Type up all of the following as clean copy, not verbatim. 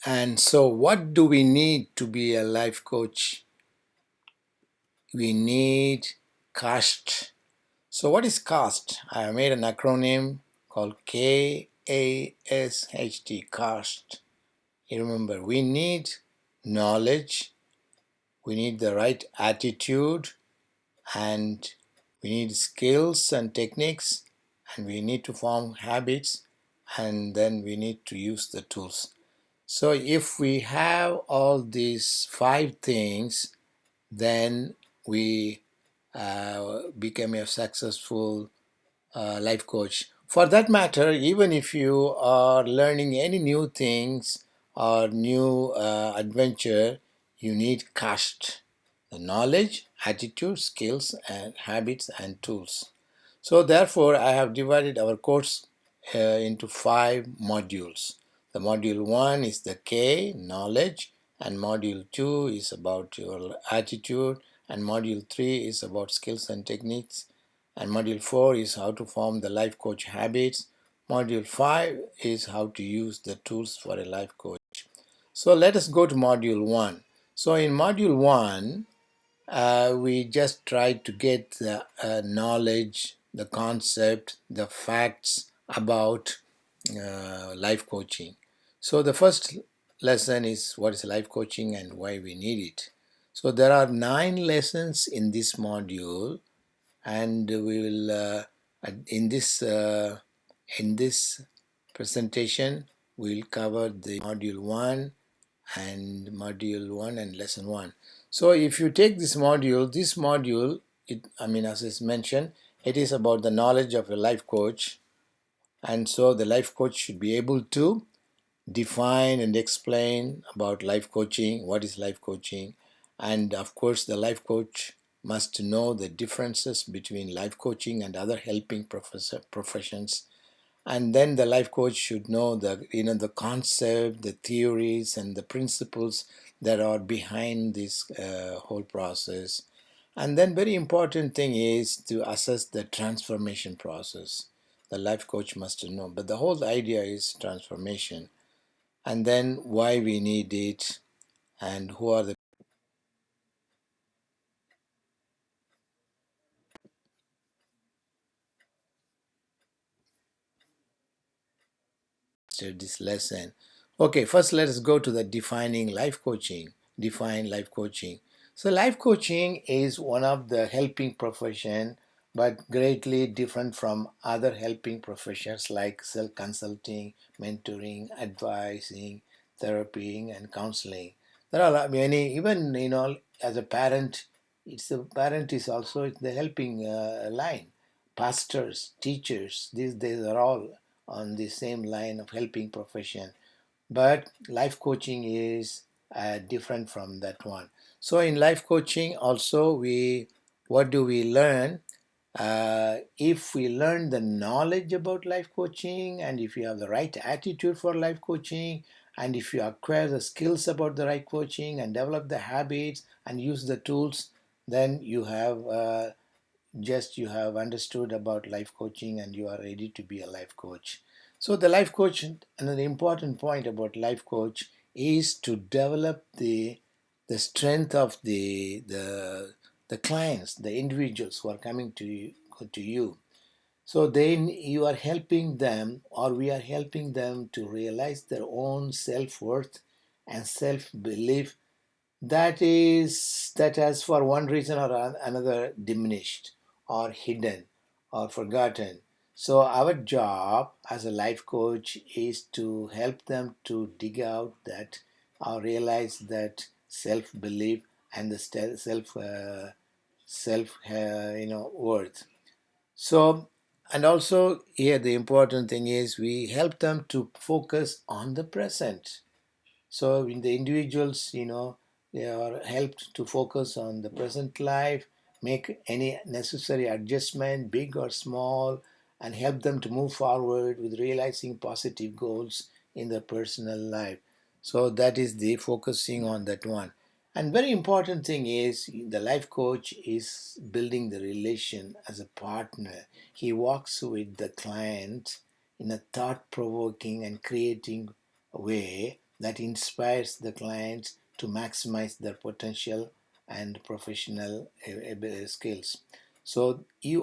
And so, what do we need to be a life coach? We need CAST. So, what is CAST? I have made an acronym called KASHT, CAST. You remember, we need knowledge, we need the right attitude, and we need skills and techniques, and we need to form habits, and then we need to use the tools. So if we have all these five things, then we become a successful life coach. For that matter, even if you are learning any new things or new adventure, you need CAST, the knowledge, attitude, skills, and habits and tools. So therefore, I have divided our course into five modules. The module 1 is the K, knowledge, and module 2 is about your attitude, and module 3 is about skills and techniques, and module 4 is how to form the life coach habits. Module 5 is how to use the tools for a life coach. So let us go to module 1. So in module 1, we just try to get the knowledge, the concept, the facts about life coaching. So the first lesson is what is life coaching and why we need it. So there are 9 lessons in this module, and we will in this presentation we'll cover the module 1 and lesson 1. So if you take this module, as I mentioned, it is about the knowledge of a life coach, and so the life coach should be able to define and explain about life coaching, what is life coaching, and of course the life coach must know the differences between life coaching and other helping professions. And then the life coach should know the concept, the theories, and the principles that are behind this whole process. And then very important thing is to assess the transformation process. The life coach must know, but the whole idea is transformation. And then why we need it, and who are the this lesson. Okay, first let us go to the defining life coaching. Define life coaching. So life coaching is one of the helping profession, but greatly different from other helping professions like self-consulting, mentoring, advising, therapy, and counseling. There are many, even as a parent, it's the parent is also the helping line. Pastors, teachers, these days are all on the same line of helping profession, but life coaching is different from that one. So in life coaching also, we what do we learn? If we learn the knowledge about life coaching, and if you have the right attitude for life coaching, and if you acquire the skills about the right coaching and develop the habits and use the tools, then you have understood about life coaching and you are ready to be a life coach. So the life coach, another important point about life coach is to develop the strength of the clients, the individuals who are coming to you. So then you are helping them, or we are helping them to realize their own self-worth and self-belief that has for one reason or another diminished or hidden or forgotten. So our job as a life coach is to help them to dig out that or realize that self belief and the self worth. So, and also here the important thing is we help them to focus on the present. So in the individuals, they are helped to focus on the present life, make any necessary adjustment, big or small, and help them to move forward with realizing positive goals in their personal life. So that is the focusing on that one. And very important thing is the life coach is building the relation as a partner. He walks with the client in a thought provoking and creating way that inspires the clients to maximize their potential and professional skills. So we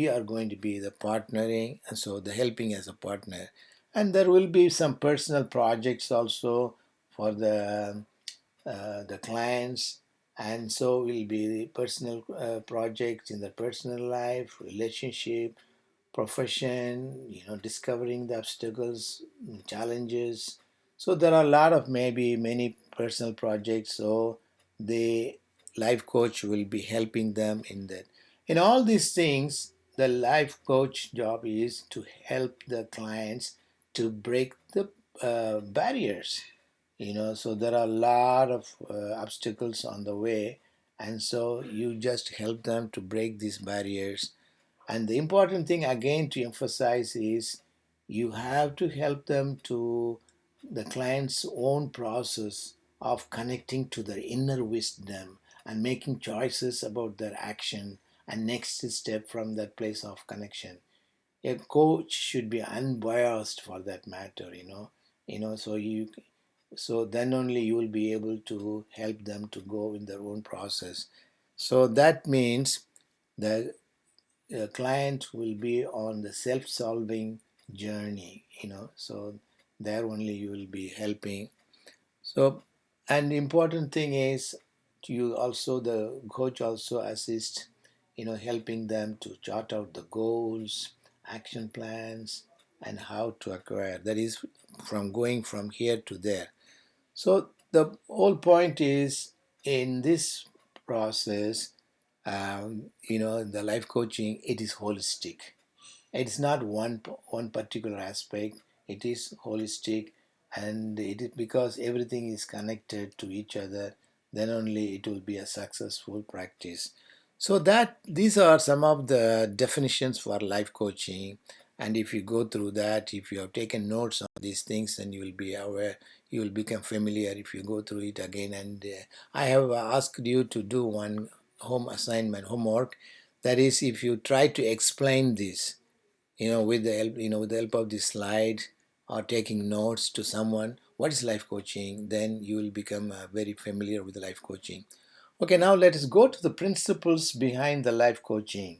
are going to be the partnering, and so the helping as a partner, and there will be some personal projects also for the clients, and so will be personal projects in their personal life, relationship, profession, discovering the obstacles, challenges. So there are a lot of maybe many personal projects. So the life coach will be helping them in that. In all these things, the life coach job is to help the clients to break the barriers. So there are a lot of obstacles on the way, and so you just help them to break these barriers. And the important thing again to emphasize is you have to help them to the client's own process of connecting to their inner wisdom and making choices about their action and next step from that place of connection. A coach should be unbiased for that matter, so then only you will be able to help them to go in their own process. So that means that a client will be on the self-solving journey, so there only you will be helping. So, and the important thing is you also, the coach also assist, helping them to chart out the goals, action plans, and how to acquire, that is from going from here to there. So the whole point is in this process, the life coaching, it is holistic. It's not one particular aspect. It is holistic, and it is because everything is connected to each other. Then only it will be a successful practice. So that these are some of the definitions for life coaching. And if you go through that, if you have taken notes on these things, then you will be aware. You will become familiar if you go through it again. And I have asked you to do one home assignment, homework. That is, if you try to explain this, with the help of this slide or taking notes to someone, what is life coaching, then you will become very familiar with life coaching. Okay, now let us go to the principles behind the life coaching.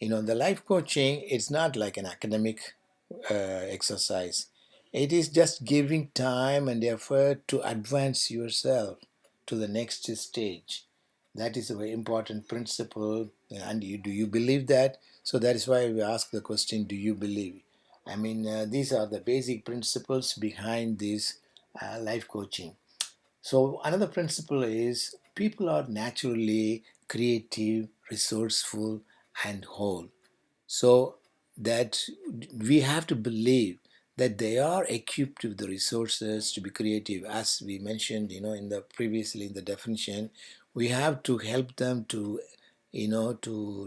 The life coaching, it's not like an academic exercise. It is just giving time and effort to advance yourself to the next stage. That is a very important principle. And do you believe that? So that is why we ask the question, do you believe? I mean, these are the basic principles behind this life coaching. So another principle is people are naturally creative, resourceful, and whole. So that we have to believe that they are equipped with the resources to be creative. As we mentioned, in the previously in the definition, we have to help them to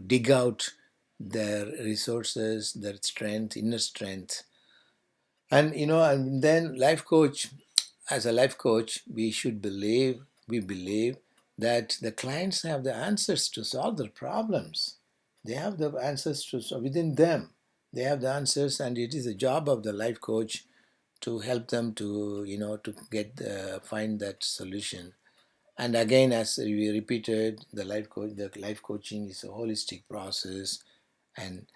dig out their resources, their strength, inner strength. And then life coach, as a life coach, we believe that the clients have the answers to solve their problems. They have the answers within them. They have the answers, and it is the job of the life coach to help them to get find that solution. And again, as we repeated, the life coaching is a holistic process. And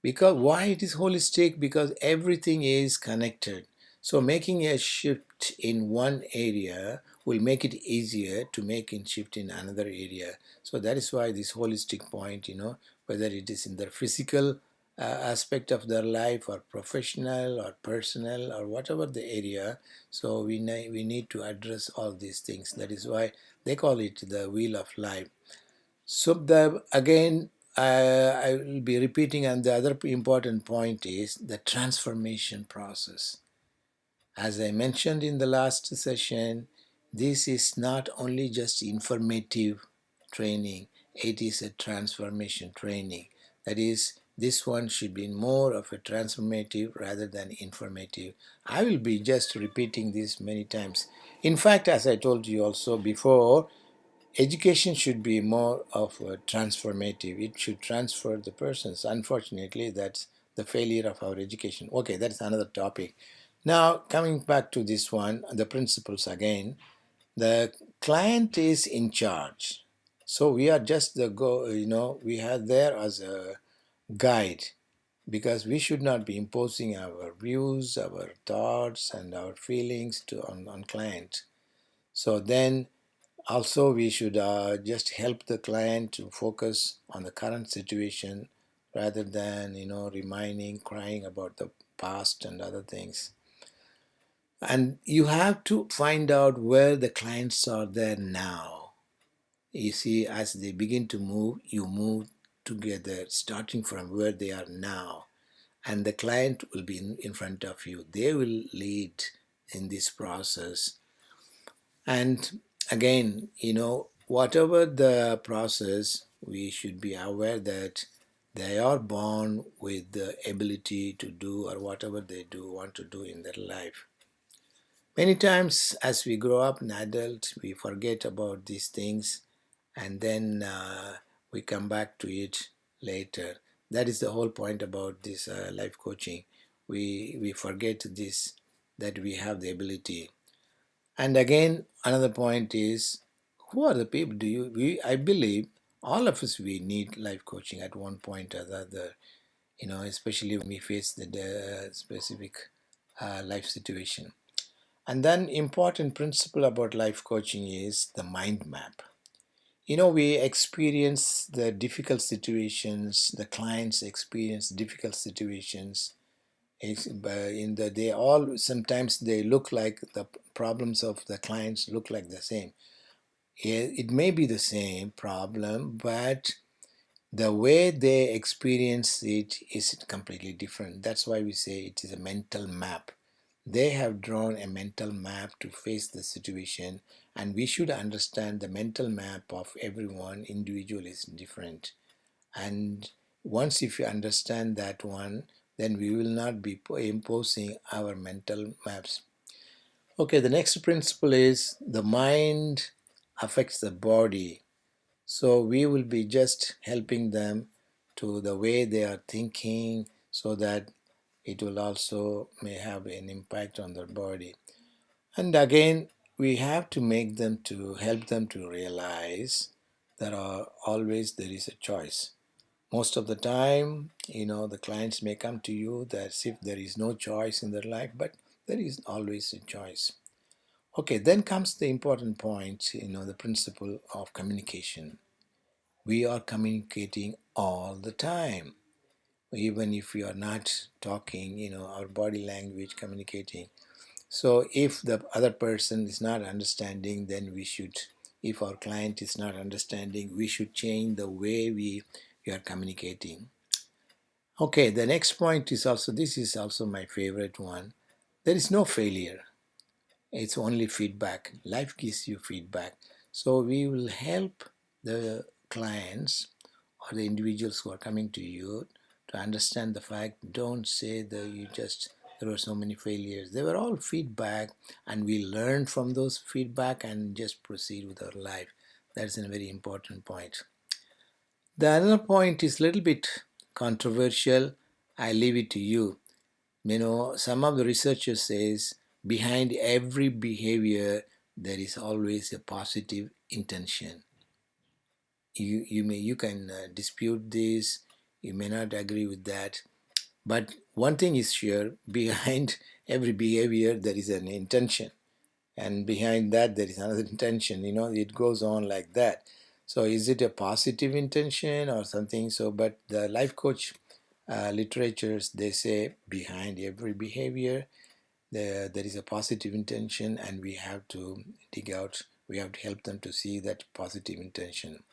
because why it is holistic, because everything is connected. So making a shift in one area will make it easier to make a shift in another area. So that is why this holistic point, whether it is in their physical aspect of their life or professional or personal or whatever the area, so we need to address all these things. That is why they call it the wheel of life. So the again, I will be repeating, and the other important point is the transformation process. As I mentioned in the last session, this is not only just informative training; it is a transformation training. That is, this one should be more of a transformative rather than informative. I will be just repeating this many times. In fact, as I told you also before, education should be more of a transformative. It should transfer the persons. Unfortunately, that's the failure of our education. Okay, that's another topic. Now, coming back to this one, the principles again, the client is in charge. So we are just we are there as a guide, because we should not be imposing our views, our thoughts, and our feelings on client. So then also we should just help the client to focus on the current situation rather than reminding, crying about the past and other things. And you have to find out where the clients are there now. You see, as they begin to move, you move together, starting from where they are now. And the client will be in front of you. They will lead in this process. And again, whatever the process, we should be aware that they are born with the ability to do or whatever they do want to do in their life. Many times, as we grow up in adult, we forget about these things, and then we come back to it later. That is the whole point about this life coaching. We forget this, that we have the ability. And again, another point is, who are the people? Do you? I believe all of us, we need life coaching at one point or the other. Especially when we face the specific life situation. And then important principle about life coaching is the mind map. We experience the difficult situations, the clients experience difficult situations. They all, sometimes they look like the problems of the clients look like the same. It may be the same problem, but the way they experience it is completely different. That's why we say it is a mental map. They have drawn a mental map to face the situation, and we should understand the mental map of everyone individual is different. And once if you understand that one, then we will not be imposing our mental maps. Okay, the next principle is the mind affects the body. So we will be just helping them to the way they are thinking, so that it will also may have an impact on their body. And again, we have to make them to help them to realize that there is a choice. Most of the time, the clients may come to you that if there is no choice in their life, but there is always a choice. Okay, then comes the important point, the principle of communication. We are communicating all the time. Even if we are not talking, our body language communicating. So if the other person is not understanding, then if our client is not understanding, we should change the way we are communicating. Okay, the next point is also, this is also my favorite one. There is no failure. It's only feedback. Life gives you feedback. So we will help the clients or the individuals who are coming to you to understand the fact. Don't say that there were so many failures. They were all feedback, and we learn from those feedback and just proceed with our life. That's a very important point. The other point is a little bit controversial. I leave it to you. Some of the researchers says behind every behavior there is always a positive intention. You can dispute this. You may not agree with that, but one thing is sure: behind every behavior there is an intention, and behind that there is another intention. It goes on like that. So is it a positive intention or something? So, but the life coach literatures, they say behind every behavior there is a positive intention, and we have to dig out, we have to help them to see that positive intention.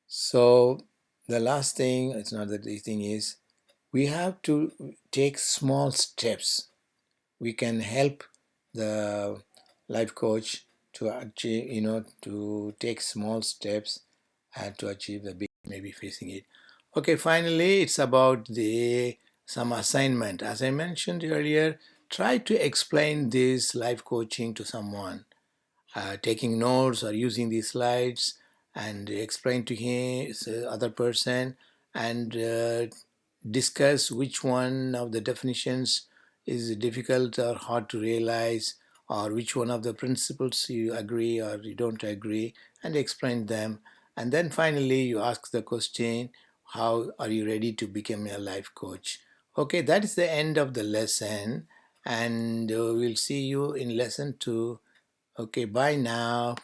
So the last thing, it's not that the thing is, we have to take small steps. We can help the life coach to achieve, to take small steps and to achieve the big, maybe facing it. Okay, finally, it's about the some assignment. As I mentioned earlier, try to explain this life coaching to someone, taking notes or using these slides, and explain to him, other person, and discuss which one of the definitions is difficult or hard to realize, or which one of the principles you agree or you don't agree, and explain them. And then finally, you ask the question, how are you ready to become a life coach? Okay, that is the end of the lesson, and we'll see you in lesson 2. Okay, bye now.